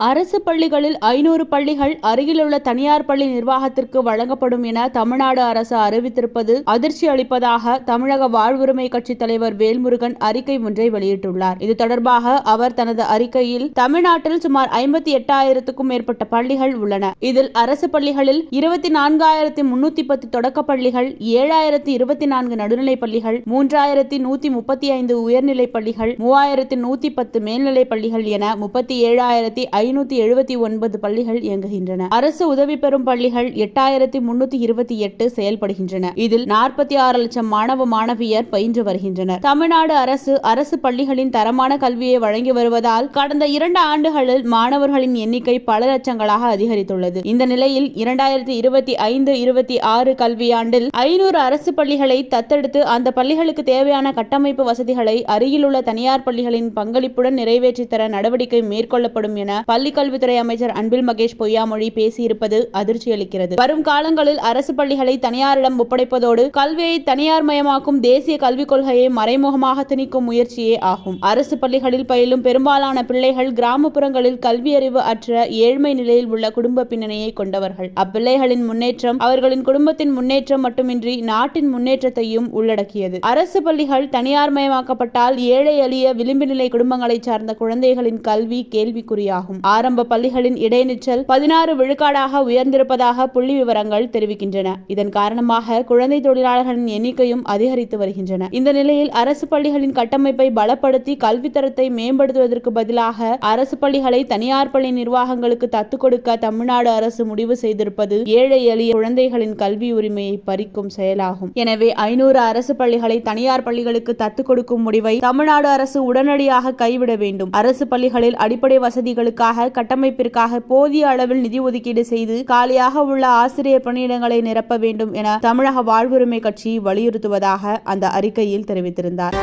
அரசு பள்ளிகளில் 500 பள்ளிகள் அருகிலுள்ள தனியார் பள்ளி நிர்வாகத்திற்கு வழங்கப்படும் என தமிழ்நாடு அரசு அறிவித்திருப்பது அதிர்ச்சி அளிப்பதாக தமிழக வாழ்வுரிமை கட்சி தலைவர் வேல்முருகன் அறிக்கை ஒன்றை வெளியிட்டுள்ளார். இது தொடர்பாக அவர் தனது அறிக்கையில், தமிழ்நாட்டில் சுமார் 58,000க்கும் மேற்பட்ட பள்ளிகள் உள்ளன. இதில் அரசு பள்ளிகளில் 24,310 தொடக்கப் பள்ளிகள், 7,024 நடுநிலைப் பள்ளிகள், 3,135 உயர்நிலைப் பள்ளிகள், 3,110 மேல்நிலைப் பள்ளிகள் என 37,579 பள்ளிகள் இயங்குகின்றன. அரசு உதவி பெறும் பள்ளிகள் 8,328 செயல்படுகின்றன. இதில் 46 லட்சம் மாணவ மாணவியர் பயின்று வருகின்றனர். தமிழ்நாடு அரசு பள்ளிகளின் தரமான கல்வியை வழங்கி வருவதால் கடந்த 2 ஆண்டுகளில் மாணவர்களின் எண்ணிக்கை பல லட்சங்களாக அதிகரித்துள்ளது. இந்த நிலையில் 2025-26 கல்வியாண்டில் 500 அரசு பள்ளிகளை தத்தெடுத்து அந்த பள்ளிகளுக்கு தேவையான கட்டமைப்பு வசதிகளை அருகிலுள்ள தனியார் பள்ளிகளின் பங்களிப்புடன் நிறைவேற்றி தர நடவடிக்கை மேற்கொள்ளப்படும் என பள்ளிக்கல்வித்துறை அமைச்சர் அன்பில் மகேஷ் பொய்யாமொழி பேசியிருப்பது அதிர்ச்சி அளிக்கிறது. வரும் காலங்களில் அரசு பள்ளிகளை தனியாரிடம் ஒப்படைப்பதோடு கல்வியை தனியார் மயமாக்கும் தேசிய கல்விக் கொள்கையை மறைமுகமாக திணிக்கும் முயற்சியே ஆகும். அரசு பள்ளிகளில் பயிலும் பெரும்பாலான பிள்ளைகள் கிராமப்புறங்களில் கல்வியறிவு அற்ற ஏழ்மை நிலையில் உள்ள குடும்ப பின்னணியை கொண்டவர்கள். அப்பிள்ளைகளின் முன்னேற்றம் அவர்களின் குடும்பத்தின் முன்னேற்றம் மட்டுமின்றி நாட்டின் முன்னேற்றத்தையும் உள்ளடக்கியது. அரசு பள்ளிகள் தனியார் மயமாக்கப்பட்டால் ஏழை எளிய விளிம்பு நிலை குடும்பங்களை சார்ந்த குழந்தைகளின் கல்வி கேள்விக்குறியாகும். ஆரம்ப பள்ளிகளின் இடைநிற்றல் 16 விழுக்காடாக உயர்ந்திருப்பதாக புள்ளி விவரங்கள் தெரிவிக்கின்றன. இதன் காரணமாக குழந்தை தொழிலாளர்களின் எண்ணிக்கையும் அதிகரித்து வருகின்றன. இந்த நிலையில் அரசு பள்ளிகளின் கட்டமைப்பை பலப்படுத்தி கல்வி தரத்தை மேம்படுத்துவதற்கு பதிலாக அரசு பள்ளிகளை தனியார் பள்ளி நிர்வாகங்களுக்கு தத்து கொடுக்க தமிழ்நாடு அரசு முடிவு செய்திருப்பது ஏழை எளிய குழந்தைகளின் கல்வி உரிமையை பறிக்கும் செயலாகும். எனவே 500 அரசு பள்ளிகளை தனியார் பள்ளிகளுக்கு தத்து கொடுக்கும் முடிவை தமிழ்நாடு அரசு உடனடியாக கைவிட வேண்டும். அரசு பள்ளிகளில் அடிப்படை வசதிகளுக்காக கட்டமைப்பிற்காக போதிய அளவில் நிதி ஒதுக்கீடு செய்து காலியாக உள்ள ஆசிரியர் பணியிடங்களை நிரப்ப வேண்டும் என தமிழக வாழ்வுரிமை கட்சி வலியுறுத்துவதாக அந்த அறிக்கையில் தெரிவித்திருந்தார்.